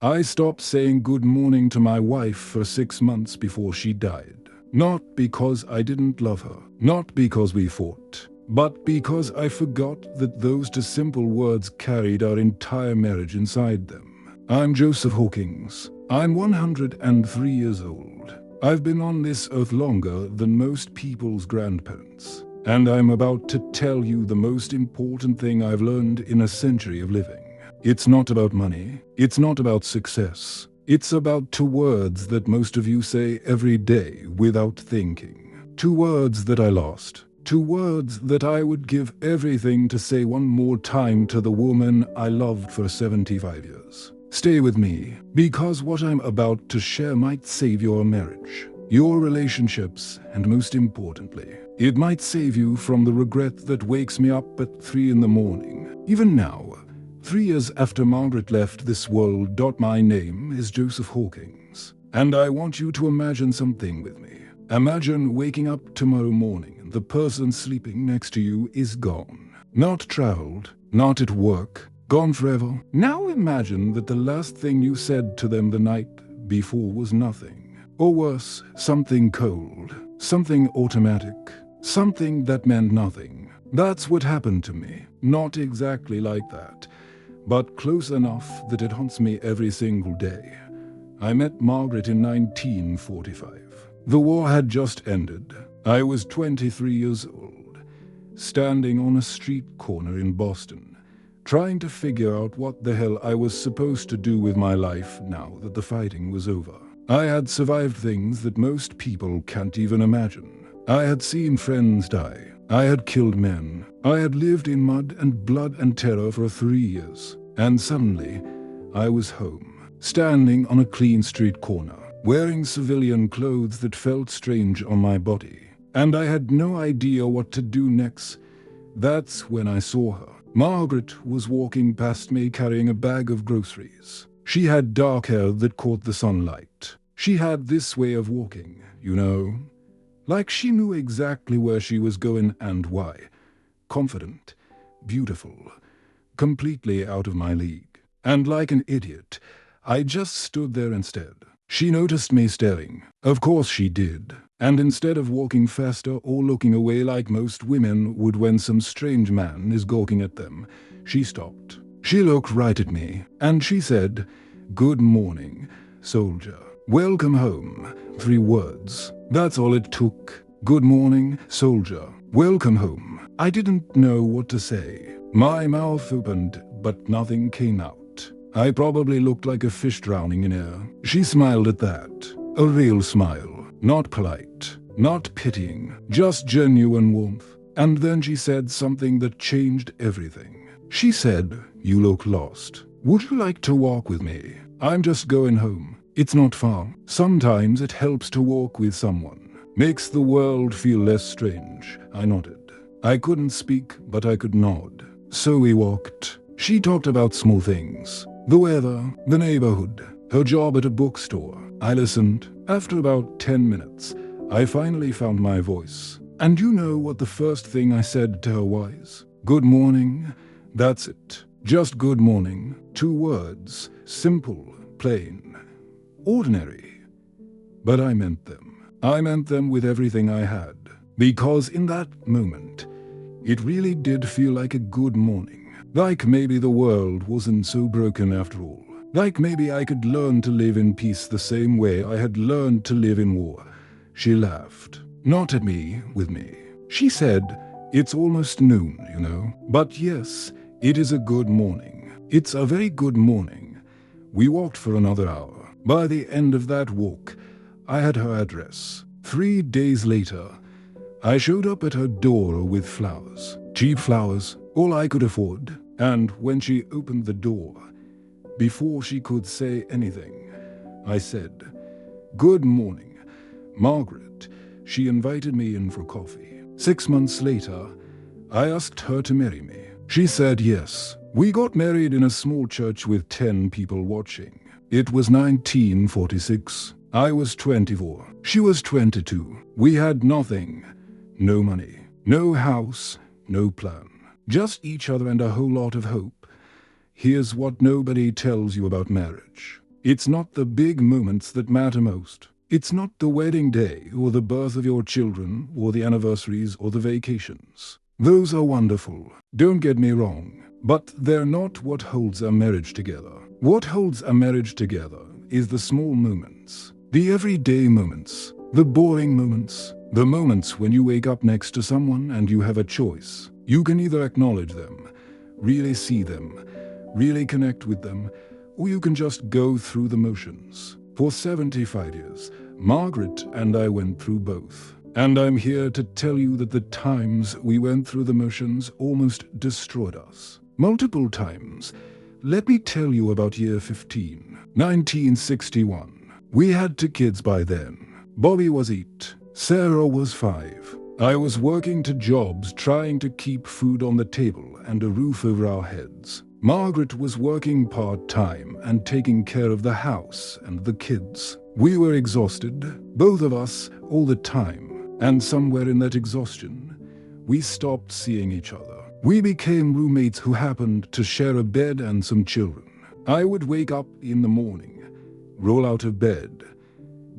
I stopped saying good morning to my wife for 6 months before she died. Not because I didn't love her, not because we fought, but because I forgot that those two simple words carried our entire marriage inside them. I'm Joseph Hawkins. I'm 103 years old. I've been on this earth longer than most people's grandparents. And I'm about to tell you the most important thing I've learned in a century of living. It's not about money. It's not about success. It's about two words that most of you say every day without thinking. Two words that I lost. Two words that I would give everything to say one more time to the woman I loved for 75 years. Stay with me, because what I'm about to share might save your marriage, your relationships, and most importantly, it might save you from the regret that wakes me up at 3 in the morning. Even now, 3 years after Margaret left this world. My name is Joseph Hawkins, and I want you to imagine something with me. Imagine waking up tomorrow morning and the person sleeping next to you is gone. Not traveled, not at work, gone forever. Now imagine that the last thing you said to them the night before was nothing. Or worse, something cold, something automatic, something that meant nothing. That's what happened to me. Not exactly like that, but close enough that it haunts me every single day. I met Margaret in 1945. The war had just ended. I was 23 years old, standing on a street corner in Boston, trying to figure out what the hell I was supposed to do with my life now that the fighting was over. I had survived things that most people can't even imagine. I had seen friends die. I had killed men. I had lived in mud and blood and terror for 3 years. And suddenly, I was home, standing on a clean street corner, wearing civilian clothes that felt strange on my body. And I had no idea what to do next. That's when I saw her. Margaret was walking past me carrying a bag of groceries. She had dark hair that caught the sunlight. She had this way of walking, you know, like she knew exactly where she was going and why. Confident, beautiful, completely out of my league. And like an idiot, I just stood there instead. She noticed me staring. Of course she did. And instead of walking faster or looking away like most women would when some strange man is gawking at them, she stopped. She looked right at me, and she said, "Good morning, soldier. Welcome home." 3 words. That's all it took. Good morning, soldier. Welcome home. I didn't know what to say. My mouth opened, but nothing came out. I probably looked like a fish drowning in air. She smiled at that. A real smile. Not polite. Not pitying. Just genuine warmth. And then she said something that changed everything. She said, "You look lost. Would you like to walk with me? I'm just going home. It's not far." Sometimes it helps to walk with someone. Makes the world feel less strange. I nodded. I couldn't speak, but I could nod. So we walked. She talked about small things. The weather, the neighborhood, her job at a bookstore. I listened. After about 10 minutes, I finally found my voice. And you know what the first thing I said to her was? Good morning. That's it. Just good morning. 2 words. Simple, plain, ordinary. But I meant them. I meant them with everything I had. Because in that moment, it really did feel like a good morning. Like maybe the world wasn't so broken after all. Like maybe I could learn to live in peace the same way I had learned to live in war. She laughed. Not at me, with me. She said, "It's almost noon, you know. But yes, it is a good morning. It's a very good morning." We walked for another hour. By the end of that walk, I had her address. 3 days later, I showed up at her door with flowers. Cheap flowers, all I could afford. And when she opened the door, before she could say anything, I said, "Good morning, Margaret." She invited me in for coffee. 6 months later, I asked her to marry me. She said yes. We got married in a small church with 10 people watching. It was 1946. I was 24. She was 22. We had nothing. No money. No house. No plan. Just each other and a whole lot of hope. Here's what nobody tells you about marriage. It's not the big moments that matter most. It's not the wedding day or the birth of your children or the anniversaries or the vacations. Those are wonderful, don't get me wrong, but they're not what holds a marriage together. What holds a marriage together is the small moments, the everyday moments, the boring moments, the moments when you wake up next to someone and you have a choice. You can either acknowledge them, really see them, really connect with them, or you can just go through the motions. For 75 years, Margaret and I went through both. And I'm here to tell you that the times we went through the motions almost destroyed us. Multiple times. Let me tell you about year 15, 1961. We had 2 kids by then. Bobby was 8, Sarah was 5. I was working 2 jobs trying to keep food on the table and a roof over our heads. Margaret was working part-time and taking care of the house and the kids. We were exhausted, both of us, all the time. And somewhere in that exhaustion, we stopped seeing each other. We became roommates who happened to share a bed and some children. I would wake up in the morning, roll out of bed,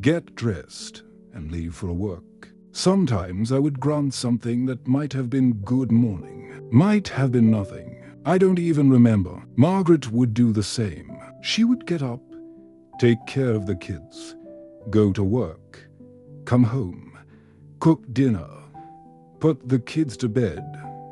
get dressed, and leave for work. Sometimes I would grunt something that might have been good morning, might have been nothing. I don't even remember. Margaret would do the same. She would get up, take care of the kids, go to work, come home, cook dinner, put the kids to bed,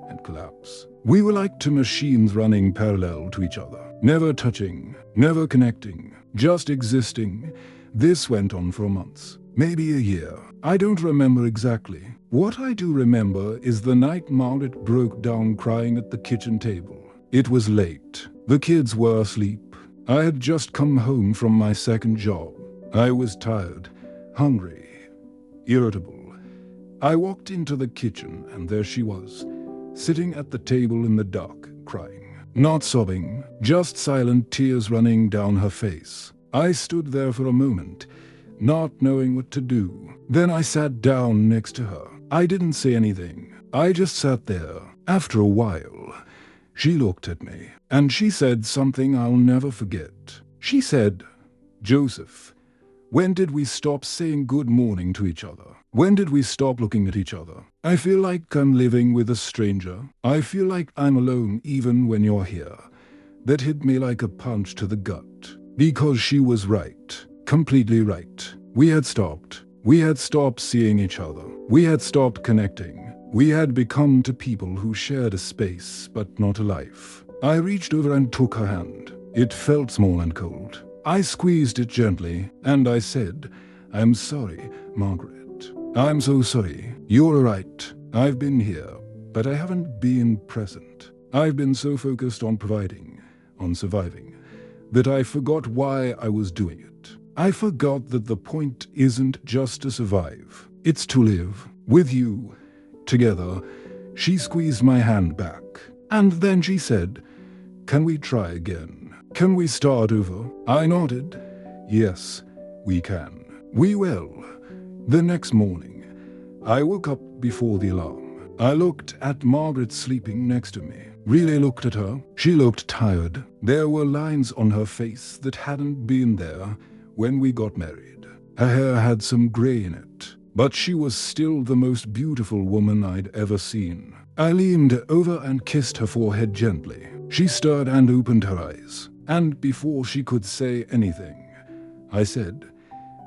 and collapse. We were like 2 machines running parallel to each other, never touching, never connecting, just existing. This went on for months, maybe a year. I don't remember exactly. What I do remember is the night Margaret broke down crying at the kitchen table. It was late. The kids were asleep. I had just come home from my second job. I was tired, hungry, irritable. I walked into the kitchen and there she was, sitting at the table in the dark, crying. Not sobbing, just silent tears running down her face. I stood there for a moment, not knowing what to do. Then I sat down next to her. I didn't say anything. I just sat there. After a while, she looked at me and she said something I'll never forget. She said, "Joseph, when did we stop saying good morning to each other? When did we stop looking at each other? I feel like I'm living with a stranger. I feel like I'm alone even when you're here." That hit me like a punch to the gut. Because she was right. Completely right. We had stopped. We had stopped seeing each other. We had stopped connecting. We had become 2 people who shared a space but not a life. I reached over and took her hand. It felt small and cold. I squeezed it gently and I said, "I'm sorry, Margaret. I'm so sorry. You're right. I've been here, but I haven't been present. I've been so focused on providing, on surviving, that I forgot why I was doing it. I forgot that the point isn't just to survive. It's to live. With you. Together." She squeezed my hand back. And then she said, "Can we try again? Can we start over?" I nodded. "Yes, we can. We will." The next morning, I woke up before the alarm. I looked at Margaret sleeping next to me. Really looked at her. She looked tired. There were lines on her face that hadn't been there when we got married. Her hair had some gray in it, but she was still the most beautiful woman I'd ever seen. I leaned over and kissed her forehead gently. She stirred and opened her eyes, and before she could say anything, I said,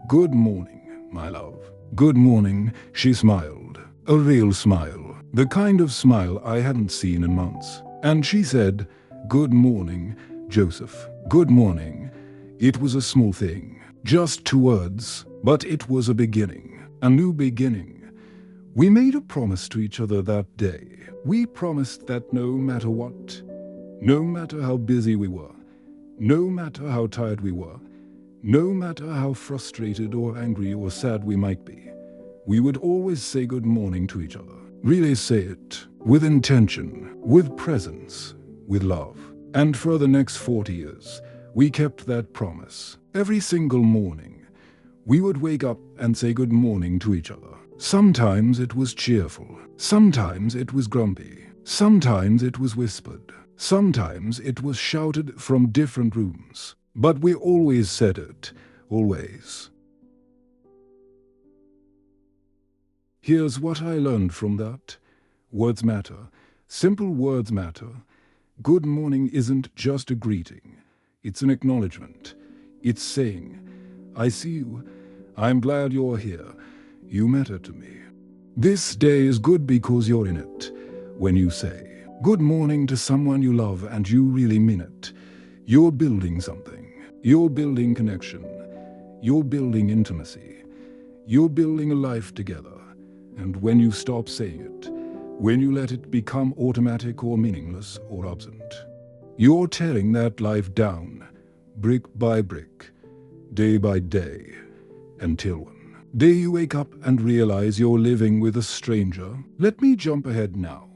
"Good morning, my love." "Good morning," she smiled. A real smile. The kind of smile I hadn't seen in months. And she said, "Good morning, Joseph." Good morning. It was a small thing. Just 2 words. But it was a beginning. A new beginning. We made a promise to each other that day. We promised that no matter what, no matter how busy we were, no matter how tired we were, no matter how frustrated or angry or sad we might be, we would always say good morning to each other. Really say it, with intention, with presence, with love. And for the next 40 years, we kept that promise. Every single morning, we would wake up and say good morning to each other. Sometimes it was cheerful. Sometimes it was grumpy. Sometimes it was whispered. Sometimes it was shouted from different rooms. But we always said it, always. Here's what I learned from that. Words matter. Simple words matter. Good morning isn't just a greeting. It's an acknowledgement. It's saying, I see you. I'm glad you're here. You matter to me. This day is good because you're in it. When you say good morning to someone you love and you really mean it, you're building something. You're building connection. You're building intimacy. You're building a life together. And when you stop saying it, when you let it become automatic or meaningless or absent, you're tearing that life down, brick by brick, day by day, until one day you wake up and realize you're living with a stranger. Let me jump ahead now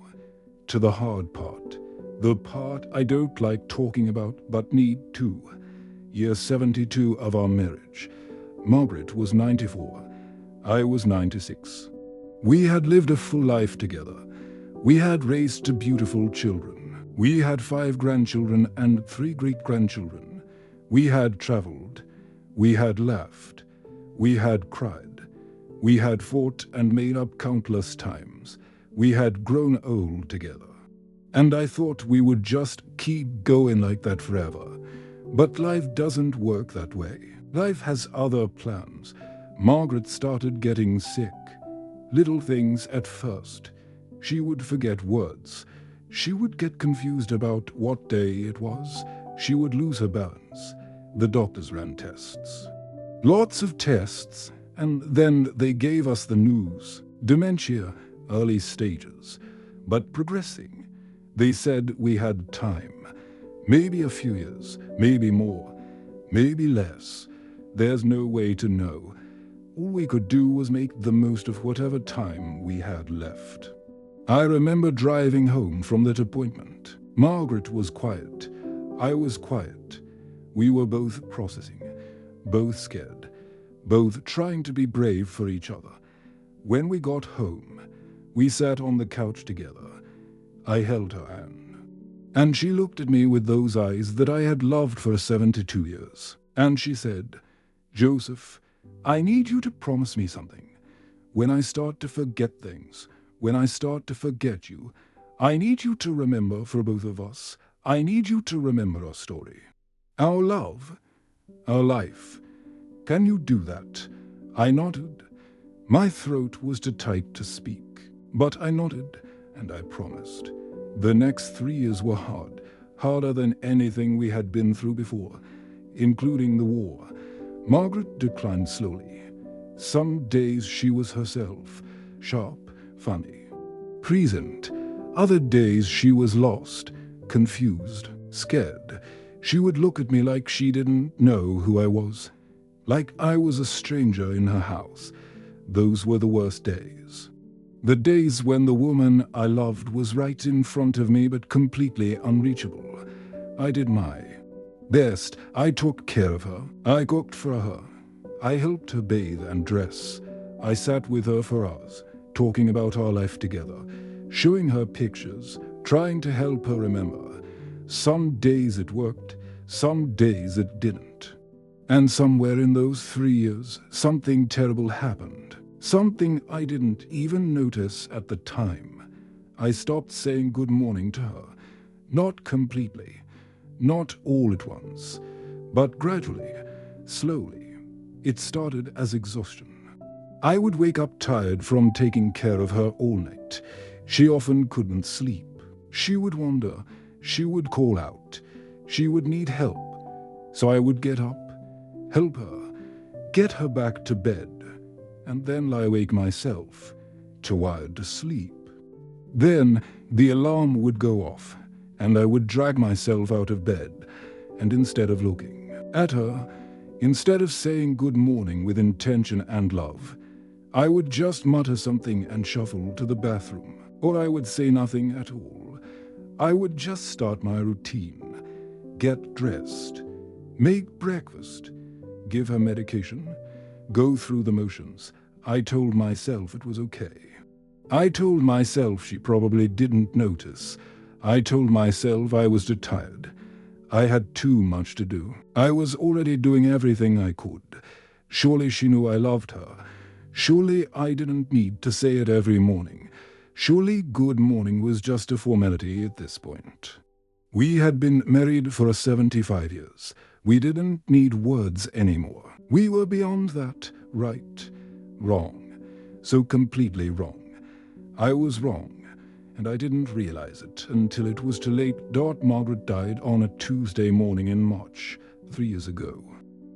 to the hard part, the part I don't like talking about but need to. Year 72 of our marriage. Margaret was 94. I was 96. We had lived a full life together. We had raised two beautiful children. We had 5 grandchildren and 3 great-grandchildren. We had traveled. We had laughed. We had cried. We had fought and made up countless times. We had grown old together. And I thought we would just keep going like that forever. But life doesn't work that way. Life has other plans. Margaret started getting sick. Little things at first. She would forget words. She would get confused about what day it was. She would lose her balance. The doctors ran tests. Lots of tests, and then they gave us the news. Dementia, early stages, but progressing. They said we had time. Maybe a few years, maybe more, maybe less. There's no way to know. All we could do was make the most of whatever time we had left. I remember driving home from that appointment. Margaret was quiet. I was quiet. We were both processing, both scared, both trying to be brave for each other. When we got home, we sat on the couch together. I held her hand. And she looked at me with those eyes that I had loved for 72 years. And she said, Joseph, I need you to promise me something. When I start to forget things, when I start to forget you, I need you to remember for both of us. I need you to remember our story. Our love, our life. Can you do that? I nodded. My throat was too tight to speak, but I nodded and I promised. The next 3 years were hard, harder than anything we had been through before, including the war. Margaret declined slowly. Some days she was herself, sharp, funny, present. Other days she was lost, confused, scared. She would look at me like she didn't know who I was, like I was a stranger in her house. Those were the worst days. The days when the woman I loved was right in front of me but completely unreachable. I did my best. I took care of her. I cooked for her. I helped her bathe and dress. I sat with her for hours, talking about our life together, showing her pictures, trying to help her remember. Some days it worked, some days it didn't. And somewhere in those 3 years, something terrible happened. Something I didn't even notice at the time. I stopped saying good morning to her. Not completely. Not all at once, but gradually, slowly. It started as exhaustion. I would wake up tired from taking care of her all night. She often couldn't sleep. She would wander. She would call out. She would need help. So I would get up, help her, get her back to bed, and then lie awake myself, too wired to sleep. Then the alarm would go off, and I would drag myself out of bed, and instead of looking at her, instead of saying good morning with intention and love, I would just mutter something and shuffle to the bathroom, or I would say nothing at all. I would just start my routine, get dressed, make breakfast, give her medication, go through the motions. I told myself it was okay. I told myself she probably didn't notice. I told myself I was too tired. I had too much to do. I was already doing everything I could. Surely she knew I loved her. Surely I didn't need to say it every morning. Surely good morning was just a formality at this point. We had been married for 75 years. We didn't need words anymore. We were beyond that. Right, wrong. So completely wrong. I was wrong, and I didn't realize it until it was too late. Margaret died on a Tuesday morning in March, 3 years ago.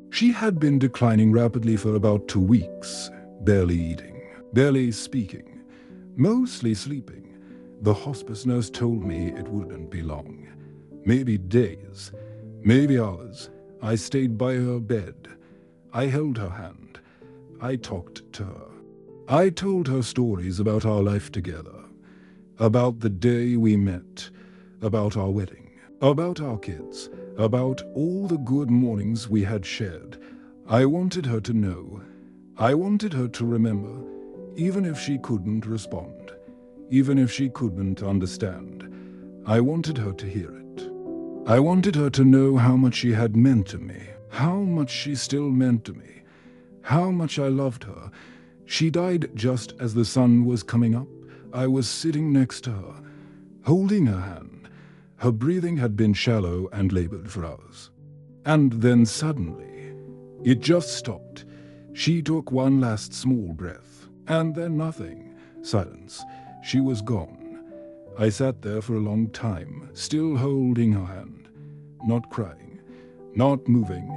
She had been declining rapidly for about 2 weeks, barely eating, barely speaking, mostly sleeping. The hospice nurse told me it wouldn't be long. Maybe days, maybe hours. I stayed by her bed. I held her hand. I talked to her. I told her stories about our life together, about the day we met, about our wedding, about our kids, about all the good mornings we had shared. I wanted her to know. I wanted her to remember, even if she couldn't respond, even if she couldn't understand. I wanted her to hear it. I wanted her to know how much she had meant to me, how much she still meant to me, how much I loved her. She died just as the sun was coming up. I was sitting next to her, holding her hand. Her breathing had been shallow and labored for hours. And then suddenly, it just stopped. She took one last small breath, and then nothing. Silence. She was gone. I sat there for a long time, still holding her hand, not crying, not moving,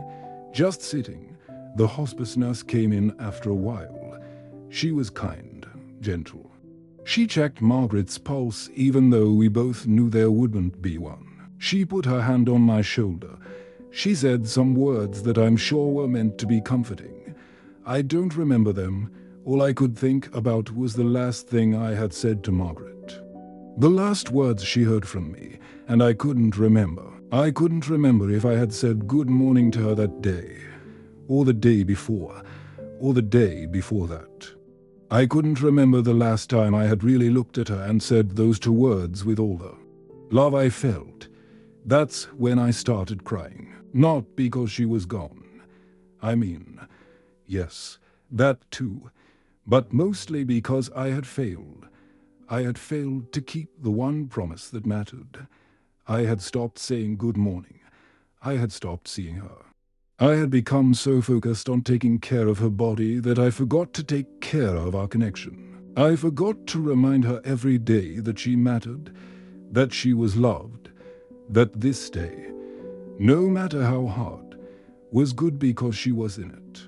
just sitting. The hospice nurse came in after a while. She was kind, gentle. She checked Margaret's pulse even though we both knew there wouldn't be one. She put her hand on my shoulder. She said some words that I'm sure were meant to be comforting. I don't remember them. All I could think about was the last thing I had said to Margaret. The last words she heard from me, and I couldn't remember. I couldn't remember if I had said good morning to her that day, or the day before, or the day before that. I couldn't remember the last time I had really looked at her and said those 2 words with all the love I felt. That's when I started crying. Not because she was gone. I mean, yes, that too. But mostly because I had failed. I had failed to keep the one promise that mattered. I had stopped saying good morning. I had stopped seeing her. I had become so focused on taking care of her body that I forgot to take care of our connection. I forgot to remind her every day that she mattered, that she was loved, that this day, no matter how hard, was good because she was in it.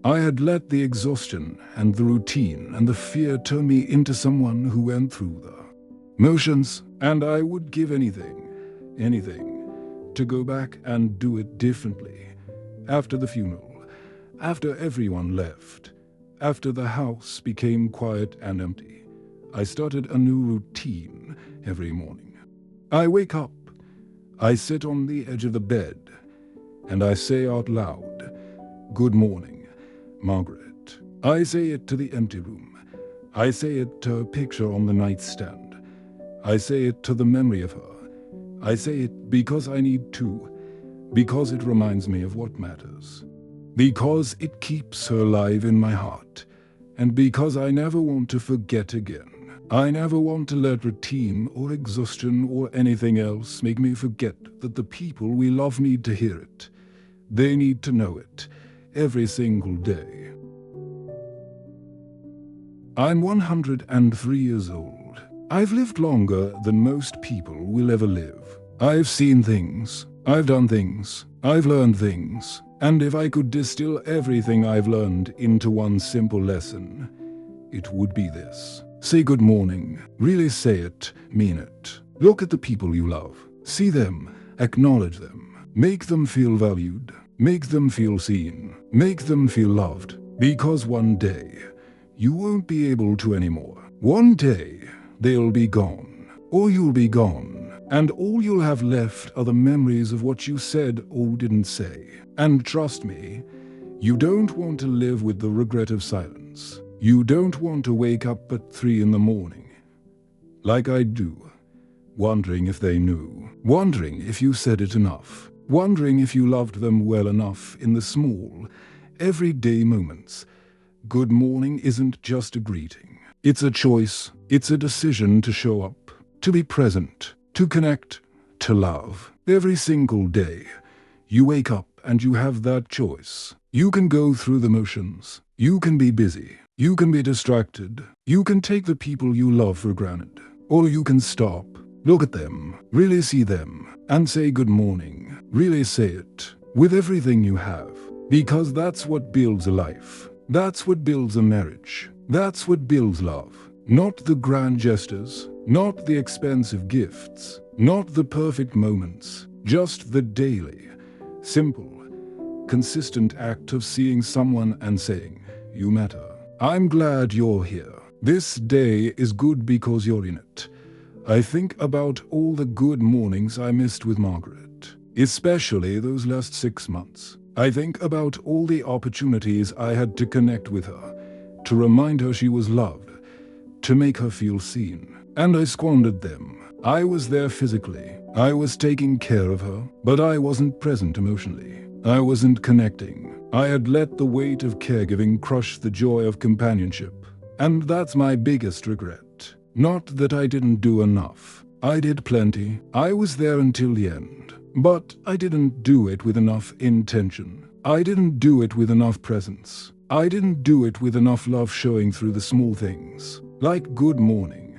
I had let the exhaustion and the routine and the fear turn me into someone who went through the motions, and I would give anything, to go back and do it differently. After the funeral, after everyone left, after the house became quiet and empty, I started a new routine every morning. I wake up, I sit on the edge of the bed, and I say out loud, "Good morning, Margaret." I say it to the empty room. I say it to a picture on the nightstand. I say it to the memory of her. I say it because I need to. Because it reminds me of what matters. Because it keeps her alive in my heart. And because I never want to forget again. I never want to let routine or exhaustion or anything else make me forget that the people we love need to hear it. They need to know it every single day. I'm 103 years old. I've lived longer than most people will ever live. I've seen things. I've done things, I've learned things, and if I could distill everything I've learned into one simple lesson, it would be this. Say good morning, really say it, mean it. Look at the people you love, see them, acknowledge them, make them feel valued, make them feel seen, make them feel loved, because one day, you won't be able to anymore. One day, they'll be gone, or you'll be gone. And all you'll have left are the memories of what you said or didn't say. And trust me, you don't want to live with the regret of silence. You don't want to wake up at 3 in the morning, like I do, wondering if they knew, wondering if you said it enough, wondering if you loved them well enough in the small, everyday moments. Good morning isn't just a greeting. It's a choice. It's a decision to show up, to be present, to connect, to love. Every single day, you wake up and you have that choice. You can go through the motions. You can be busy. You can be distracted. You can take the people you love for granted. Or you can stop, look at them, really see them, and say good morning. Really say it with everything you have. Because that's what builds a life. That's what builds a marriage. That's what builds love. Not the grand gestures, not the expensive gifts, not the perfect moments, just the daily, simple, consistent act of seeing someone and saying, "You matter. I'm glad you're here. This day is good because you're in it." I think about all the good mornings I missed with Margaret, especially those last 6 months. I think about all the opportunities I had to connect with her, to remind her she was loved, to make her feel seen. And I squandered them. I was there physically. I was taking care of her, but I wasn't present emotionally. I wasn't connecting. I had let the weight of caregiving crush the joy of companionship. And that's my biggest regret. Not that I didn't do enough. I did plenty. I was there until the end. But I didn't do it with enough intention. I didn't do it with enough presence. I didn't do it with enough love showing through the small things. Like good morning.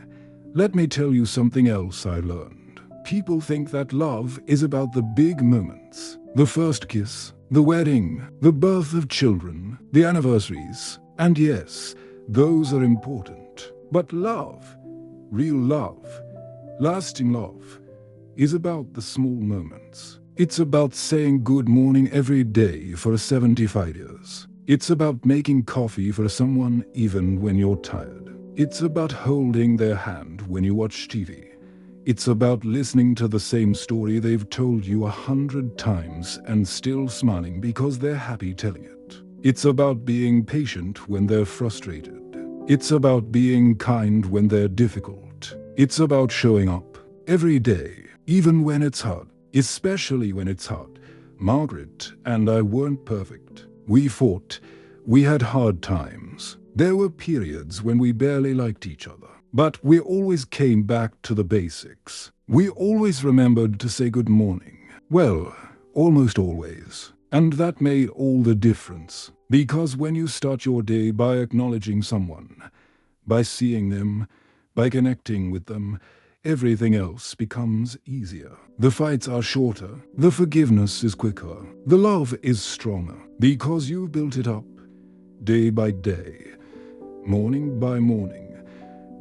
Let me tell you something else I learned. People think that love is about the big moments. The first kiss, the wedding, the birth of children, the anniversaries. And yes, those are important. But love, real love, lasting love, is about the small moments. It's about saying good morning every day for 75 years. It's about making coffee for someone even when you're tired. It's about holding their hand when you watch TV. It's about listening to the same story they've told you 100 times and still smiling because they're happy telling it. It's about being patient when they're frustrated. It's about being kind when they're difficult. It's about showing up every day, even when it's hard, especially when it's hard. Margaret and I weren't perfect. We fought. We had hard times. There were periods when we barely liked each other. But we always came back to the basics. We always remembered to say good morning. Well, almost always. And that made all the difference. Because when you start your day by acknowledging someone, by seeing them, by connecting with them, everything else becomes easier. The fights are shorter. The forgiveness is quicker. The love is stronger. Because you built it up, day by day, morning by morning,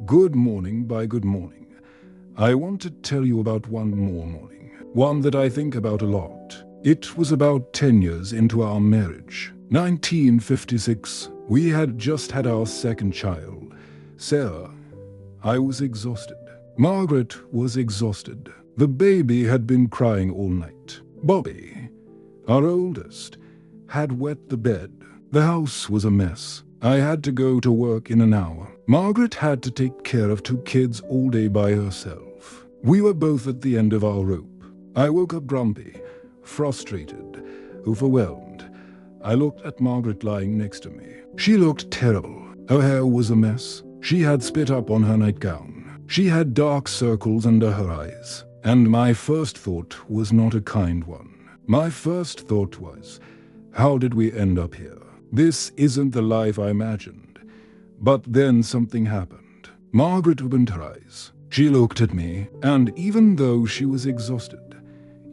good morning by good morning. I want to tell you about one more morning. One that I think about a lot. It was about 10 years into our marriage. 1956. We had just had our second child, Sarah. I was exhausted. Margaret was exhausted. The baby had been crying all night. Bobby, our oldest, had wet the bed. The house was a mess. I had to go to work in an hour. Margaret had to take care of 2 kids all day by herself. We were both at the end of our rope. I woke up grumpy, frustrated, overwhelmed. I looked at Margaret lying next to me. She looked terrible. Her hair was a mess. She had spit up on her nightgown. She had dark circles under her eyes. And my first thought was not a kind one. My first thought was, how did we end up here? This isn't the life I imagined. But then something happened. Margaret opened her eyes. She looked at me, and even though she was exhausted,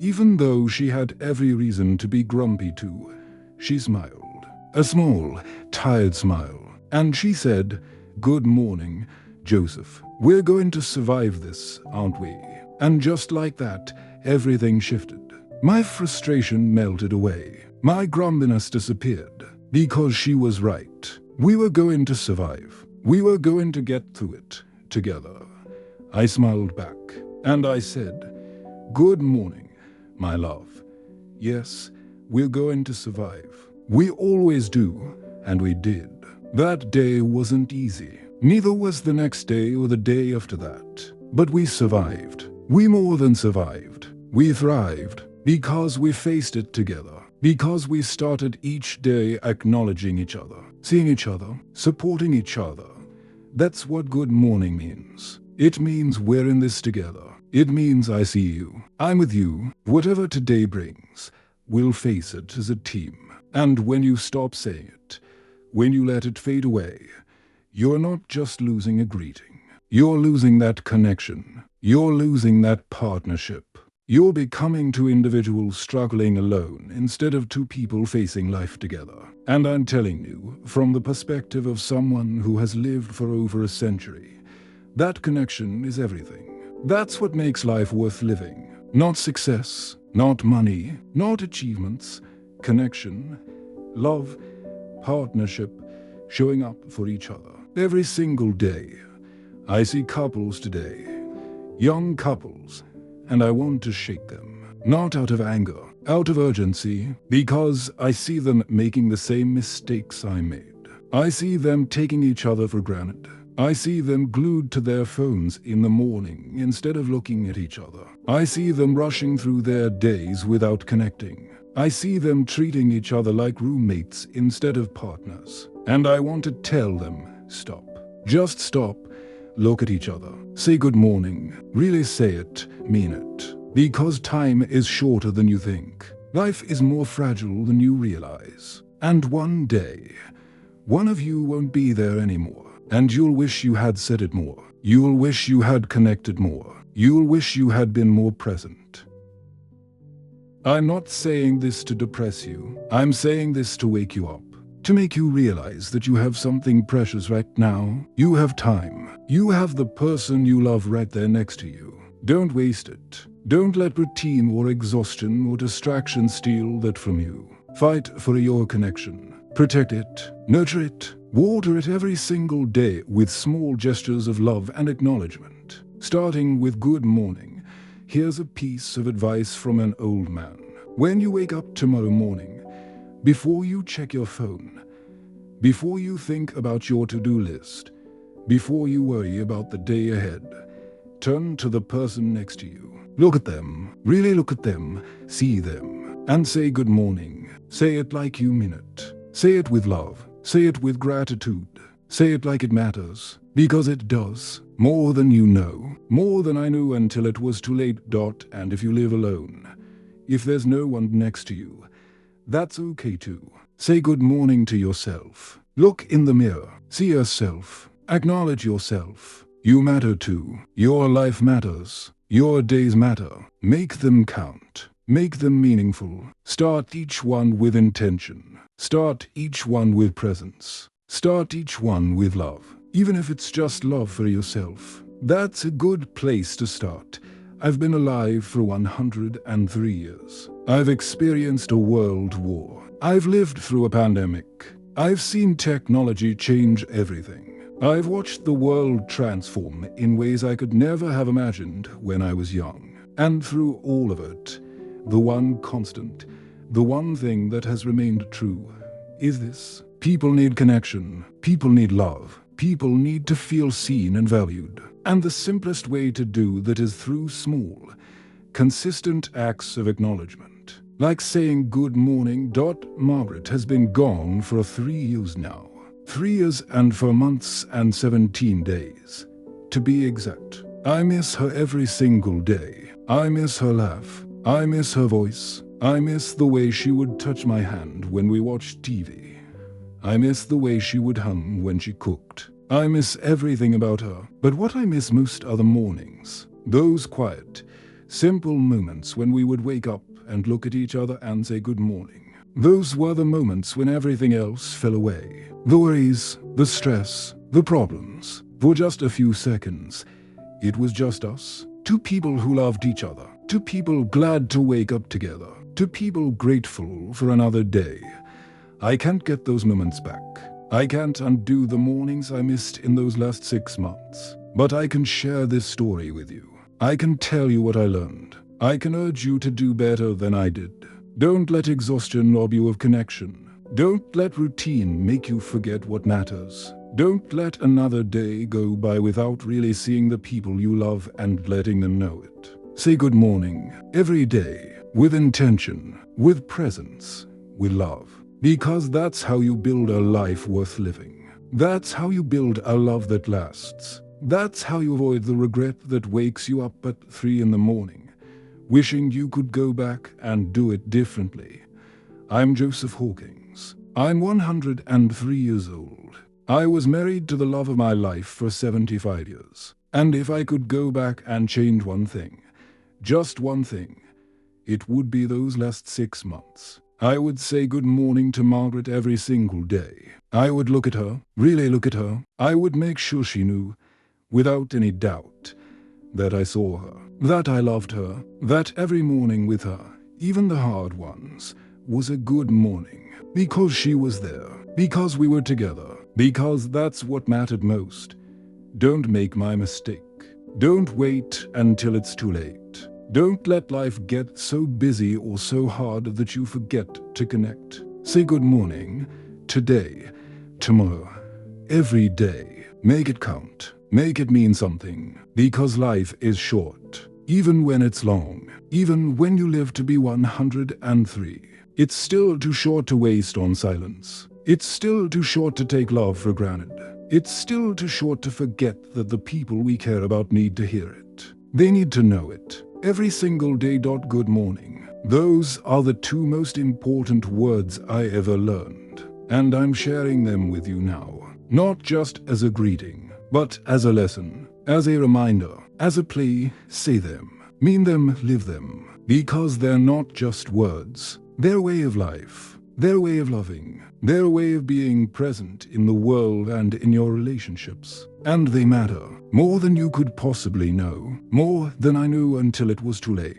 even though she had every reason to be grumpy too, she smiled. A small, tired smile. And she said, "Good morning, Joseph. We're going to survive this, aren't we?" And just like that, everything shifted. My frustration melted away. My grumpiness disappeared. Because she was right. We were going to survive. We were going to get through it together. I smiled back, and I said, "Good morning, my love. Yes, we're going to survive. We always do, and we did." That day wasn't easy. Neither was the next day or the day after that. But we survived. We more than survived. We thrived because we faced it together. Because we started each day acknowledging each other, seeing each other, supporting each other. That's what good morning means. It means we're in this together. It means I see you. I'm with you. Whatever today brings, we'll face it as a team. And when you stop saying it, when you let it fade away, you're not just losing a greeting. You're losing that connection. You're losing that partnership. You're becoming two individuals struggling alone instead of two people facing life together. And I'm telling you, from the perspective of someone who has lived for over a century, that connection is everything. That's what makes life worth living. Not success, not money, not achievements. Connection, love, partnership, showing up for each other. Every single day, I see couples today, young couples, and I want to shake them. Not out of anger, out of urgency, because I see them making the same mistakes I made. I see them taking each other for granted. I see them glued to their phones in the morning instead of looking at each other. I see them rushing through their days without connecting. I see them treating each other like roommates instead of partners. And I want to tell them, stop. Just stop. Look at each other. Say good morning. Really say it. Mean it. Because time is shorter than you think. Life is more fragile than you realize. And one day, one of you won't be there anymore. And you'll wish you had said it more. You'll wish you had connected more. You'll wish you had been more present. I'm not saying this to depress you. I'm saying this to wake you up. To make you realize that you have something precious right now. You have time. You have the person you love right there next to you. Don't waste it. Don't let routine or exhaustion or distraction steal that from you. Fight for your connection. Protect it. Nurture it. Water it every single day with small gestures of love and acknowledgement. Starting with good morning. Here's a piece of advice from an old man. When you wake up tomorrow morning, before you check your phone, before you think about your to-do list, before you worry about the day ahead, turn to the person next to you. Look at them, really look at them, see them, and say good morning. Say it like you mean it. Say it with love. Say it with gratitude. Say it like it matters, because it does. More than you know, more than I knew until it was too late. And if you live alone, if there's no one next to you, that's okay too. Say good morning to yourself. Look in the mirror. See yourself. Acknowledge yourself. You matter too. Your life matters. Your days matter. Make them count. Make them meaningful. Start each one with intention. Start each one with presence. Start each one with love. Even if it's just love for yourself. That's a good place to start. I've been alive for 103 years. I've experienced a world war. I've lived through a pandemic. I've seen technology change everything. I've watched the world transform in ways I could never have imagined when I was young. And through all of it, the one constant, the one thing that has remained true, is this. People need connection. People need love. People need to feel seen and valued. And the simplest way to do that is through small, consistent acts of acknowledgement. Like saying good morning. Margaret has been gone for 3 years now. 3 years and 4 months and 17 days. To be exact. I miss her every single day. I miss her laugh. I miss her voice. I miss the way she would touch my hand when we watched TV. I miss the way she would hum when she cooked. I miss everything about her, but what I miss most are the mornings. Those quiet, simple moments when we would wake up and look at each other and say good morning. Those were the moments when everything else fell away. The worries, the stress, the problems. For just a few seconds, it was just us. Two people who loved each other. Two people glad to wake up together. Two people grateful for another day. I can't get those moments back. I can't undo the mornings I missed in those last 6 months. But I can share this story with you. I can tell you what I learned. I can urge you to do better than I did. Don't let exhaustion rob you of connection. Don't let routine make you forget what matters. Don't let another day go by without really seeing the people you love and letting them know it. Say good morning every day, with intention, with presence, with love. Because that's how you build a life worth living. That's how you build a love that lasts. That's how you avoid the regret that wakes you up at 3 in the morning, wishing you could go back and do it differently. I'm Joseph Hawkins. I'm 103 years old. I was married to the love of my life for 75 years. And if I could go back and change one thing, just one thing, it would be those last 6 months. I would say good morning to Margaret every single day. I would look at her, really look at her. I would make sure she knew, without any doubt, that I saw her, that I loved her, that every morning with her, even the hard ones, was a good morning. Because she was there, because we were together, because that's what mattered most. Don't make my mistake. Don't wait until it's too late. Don't let life get so busy or so hard that you forget to connect. Say good morning, today, tomorrow, every day. Make it count. Make it mean something. Because life is short. Even when it's long. Even when you live to be 103. It's still too short to waste on silence. It's still too short to take love for granted. It's still too short to forget that the people we care about need to hear it. They need to know it. Every single day. Good morning. Those are the 2 most important words I ever learned. And I'm sharing them with you now. Not just as a greeting, but as a lesson, as a reminder, as a plea. Say them, mean them, live them. Because they're not just words. Their way of life, their way of loving, their way of being present in the world and in your relationships. And they matter more than you could possibly know, more than I knew until it was too late.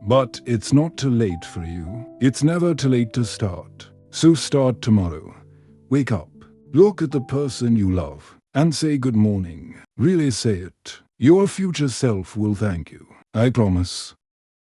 But it's not too late for you. It's never too late to start. So start tomorrow. Wake up, look at the person you love, and say good morning. Really say it. Your future self will thank you. I promise.